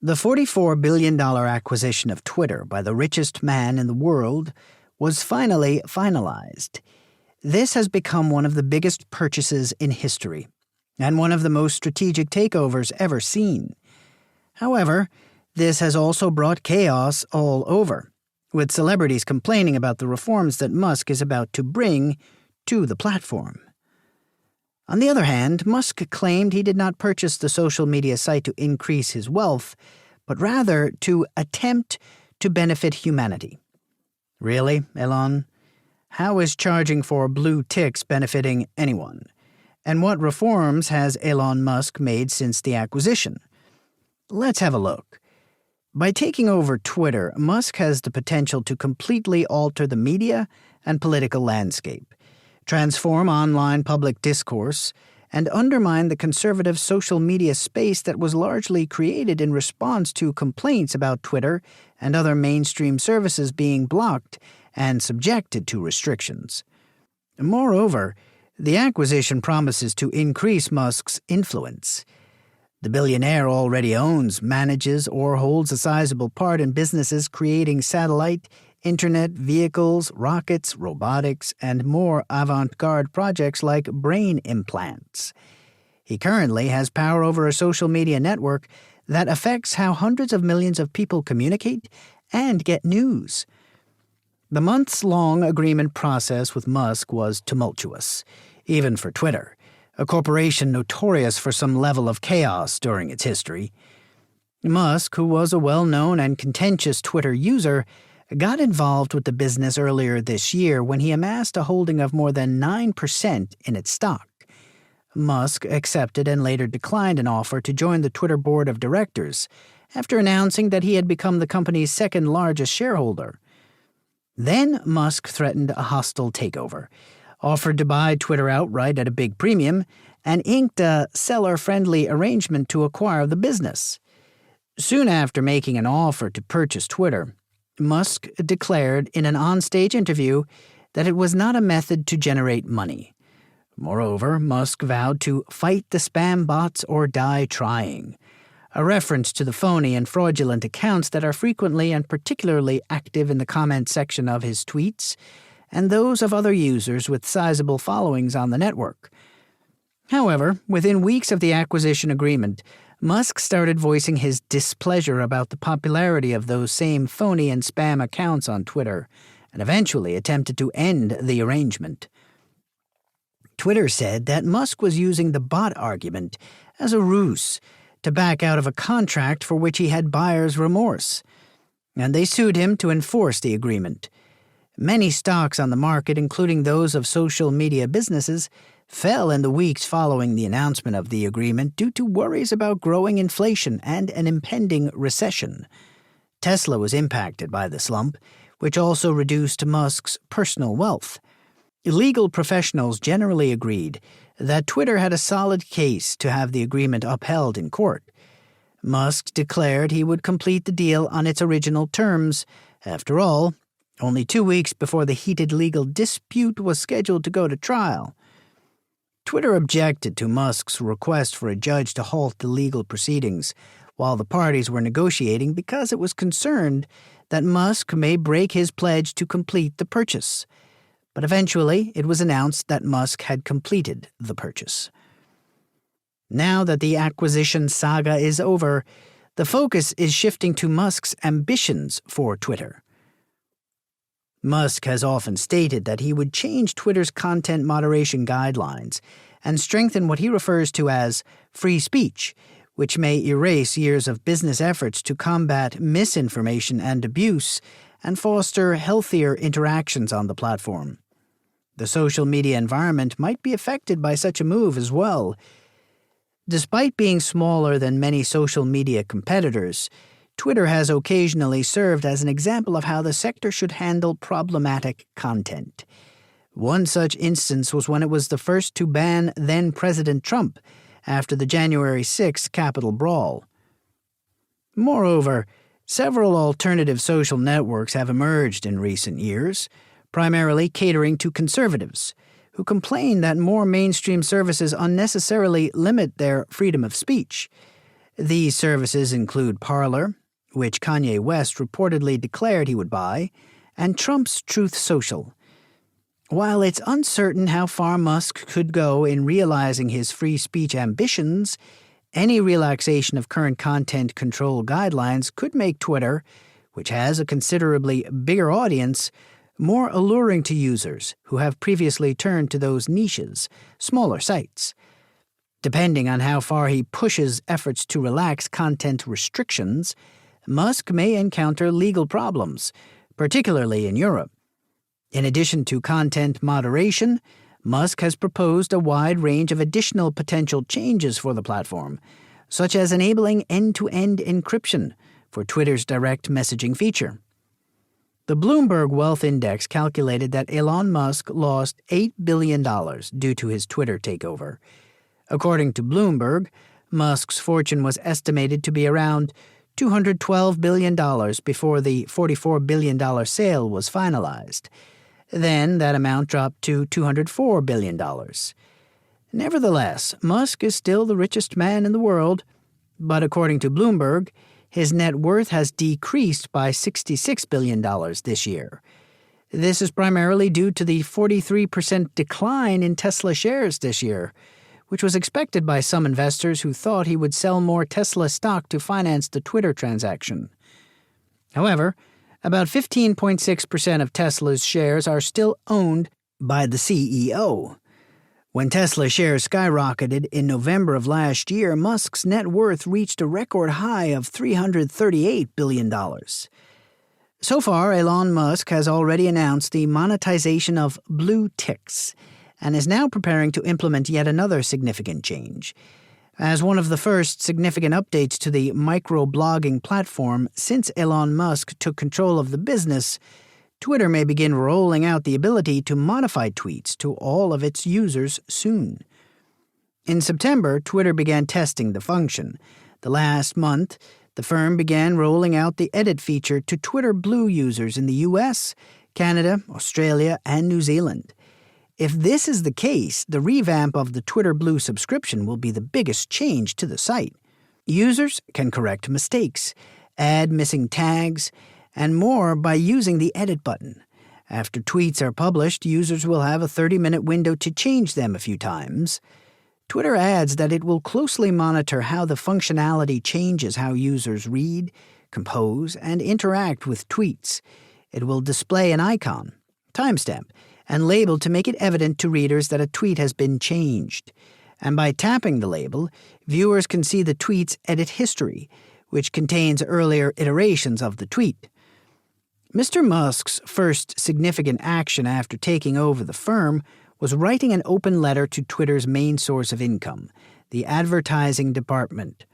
The $44 billion acquisition of Twitter by the richest man in the world was finally finalized. This has become one of the biggest purchases in history, and one of the most strategic takeovers ever seen. However, this has also brought chaos all over, with celebrities complaining about the reforms that Musk is about to bring to the platform. On the other hand, Musk claimed he did not purchase the social media site to increase his wealth, but rather to attempt to benefit humanity. Really, Elon? How is charging for blue ticks benefiting anyone? And what reforms has Elon Musk made since the acquisition? Let's have a look. By taking over Twitter, Musk has the potential to completely alter the media and political landscape, transform online public discourse, and undermine the conservative social media space that was largely created in response to complaints about Twitter and other mainstream services being blocked and subjected to restrictions. Moreover, the acquisition promises to increase Musk's influence. The billionaire already owns, manages, or holds a sizable part in businesses creating satellite, internet, vehicles, rockets, robotics, and more avant-garde projects like brain implants. He currently has power over a social media network that affects how hundreds of millions of people communicate and get news. The months-long agreement process with Musk was tumultuous, even for Twitter, a corporation notorious for some level of chaos during its history. Musk, who was a well-known and contentious Twitter user, got involved with the business earlier this year when he amassed a holding of more than 9% in its stock. Musk accepted and later declined an offer to join the Twitter board of directors after announcing that he had become the company's second-largest shareholder. Then Musk threatened a hostile takeover, offered to buy Twitter outright at a big premium, and inked a seller-friendly arrangement to acquire the business. Soon after making an offer to purchase Twitter, Musk declared in an on-stage interview that it was not a method to generate money. Moreover, Musk vowed to fight the spam bots or die trying, a reference to the phony and fraudulent accounts that are frequently and particularly active in the comment section of his tweets and those of other users with sizable followings on the network. However, within weeks of the acquisition agreement, Musk started voicing his displeasure about the popularity of those same phony and spam accounts on Twitter, and eventually attempted to end the arrangement. Twitter said that Musk was using the bot argument as a ruse to back out of a contract for which he had buyer's remorse, and they sued him to enforce the agreement. Many stocks on the market, including those of social media businesses, fell in the weeks following the announcement of the agreement due to worries about growing inflation and an impending recession. Tesla was impacted by the slump, which also reduced Musk's personal wealth. Legal professionals generally agreed that Twitter had a solid case to have the agreement upheld in court. Musk declared he would complete the deal on its original terms. After all, only 2 weeks before the heated legal dispute was scheduled to go to trial. Twitter objected to Musk's request for a judge to halt the legal proceedings while the parties were negotiating because it was concerned that Musk may break his pledge to complete the purchase. But eventually, it was announced that Musk had completed the purchase. Now that the acquisition saga is over, the focus is shifting to Musk's ambitions for Twitter. Musk has often stated that he would change Twitter's content moderation guidelines and strengthen what he refers to as free speech, which may erase years of business efforts to combat misinformation and abuse and foster healthier interactions on the platform. The social media environment might be affected by such a move as well. Despite being smaller than many social media competitors, Twitter has occasionally served as an example of how the sector should handle problematic content. One such instance was when it was the first to ban then-President Trump after the January 6 Capitol brawl. Moreover, several alternative social networks have emerged in recent years, primarily catering to conservatives, who complain that more mainstream services unnecessarily limit their freedom of speech. These services include Parler, which Kanye West reportedly declared he would buy, and Trump's Truth Social. While it's uncertain how far Musk could go in realizing his free speech ambitions, any relaxation of current content control guidelines could make Twitter, which has a considerably bigger audience, more alluring to users who have previously turned to those niches, smaller sites. Depending on how far he pushes efforts to relax content restrictions, Musk may encounter legal problems, particularly in Europe. In addition to content moderation, Musk has proposed a wide range of additional potential changes for the platform, such as enabling end-to-end encryption for Twitter's direct messaging feature. The Bloomberg Wealth Index calculated that Elon Musk lost $8 billion due to his Twitter takeover. According to Bloomberg, Musk's fortune was estimated to be around $212 billion before the $44 billion sale was finalized. Then that amount dropped to $204 billion. Nevertheless, Musk is still the richest man in the world, but according to Bloomberg, his net worth has decreased by $66 billion this year. This is primarily due to the 43% decline in Tesla shares this year, which was expected by some investors who thought he would sell more Tesla stock to finance the Twitter transaction. However, about 15.6% of Tesla's shares are still owned by the CEO. When Tesla shares skyrocketed in November of last year, Musk's net worth reached a record high of $338 billion. So far, Elon Musk has already announced the monetization of blue ticks and is now preparing to implement yet another significant change. As one of the first significant updates to the microblogging platform since Elon Musk took control of the business, Twitter may begin rolling out the ability to modify tweets to all of its users soon. In September, Twitter began testing the function. The last month, the firm began rolling out the edit feature to Twitter Blue users in the US, Canada, Australia, and New Zealand. If this is the case, the revamp of the Twitter Blue subscription will be the biggest change to the site. Users can correct mistakes, add missing tags, and more by using the edit button. After tweets are published, users will have a 30-minute window to change them a few times. Twitter adds that it will closely monitor how the functionality changes how users read, compose, and interact with tweets. It will display an icon, timestamp, and label to make it evident to readers that a tweet has been changed. And by tapping the label, viewers can see the tweet's edit history, which contains earlier iterations of the tweet. Mr. Musk's first significant action after taking over the firm was writing an open letter to Twitter's main source of income, the advertising department.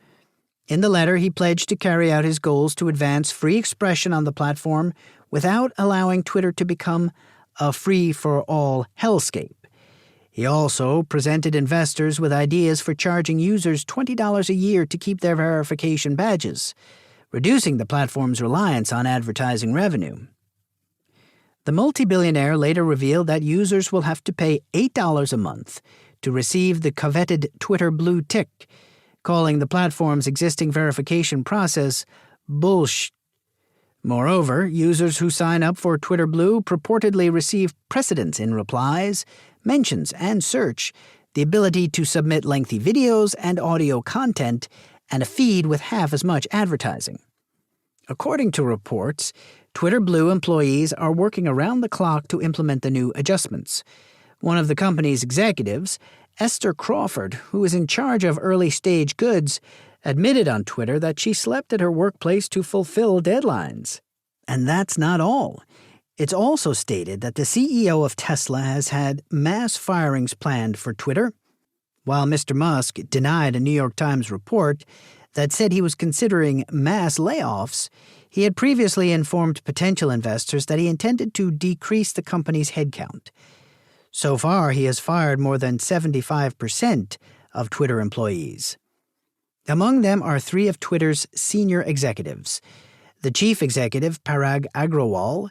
In the letter, he pledged to carry out his goals to advance free expression on the platform without allowing Twitter to become a free-for-all hellscape. He also presented investors with ideas for charging users $20 a year to keep their verification badges, reducing the platform's reliance on advertising revenue. The multi-billionaire later revealed that users will have to pay $8 a month to receive the coveted Twitter Blue tick, calling the platform's existing verification process bullshit. Moreover, users who sign up for Twitter Blue purportedly receive precedence in replies, mentions, and search, the ability to submit lengthy videos and audio content, and a feed with half as much advertising. According to reports, Twitter Blue employees are working around the clock to implement the new adjustments. One of the company's executives, Esther Crawford, who is in charge of early-stage goods, admitted on Twitter that she slept at her workplace to fulfill deadlines. And that's not all. It's also stated that the CEO of Tesla has had mass firings planned for Twitter. While Mr. Musk denied a New York Times report that said he was considering mass layoffs, he had previously informed potential investors that he intended to decrease the company's headcount. So far, he has fired more than 75% of Twitter employees. Among them are 3 of Twitter's senior executives: the chief executive, Parag Agrawal,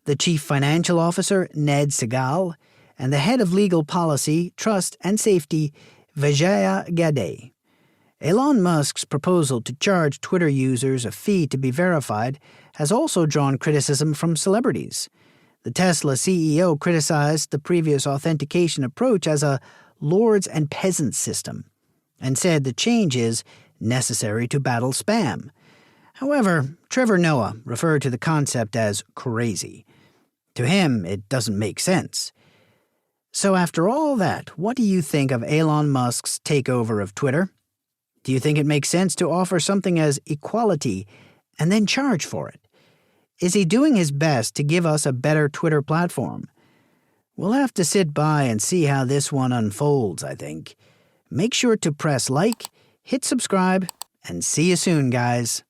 the chief financial officer, Ned Segal, and the head of legal policy, trust, and safety, Vijaya Gadde. Elon Musk's proposal to charge Twitter users a fee to be verified has also drawn criticism from celebrities. The Tesla CEO criticized the previous authentication approach as a lords and peasants system and said the change is necessary to battle spam. However, Trevor Noah referred to the concept as crazy. To him, it doesn't make sense. So after all that, what do you think of Elon Musk's takeover of Twitter? Do you think it makes sense to offer something as equality and then charge for it? Is he doing his best to give us a better Twitter platform? We'll have to sit by and see how this one unfolds, I think. Make sure to press like, hit subscribe, and see you soon, guys.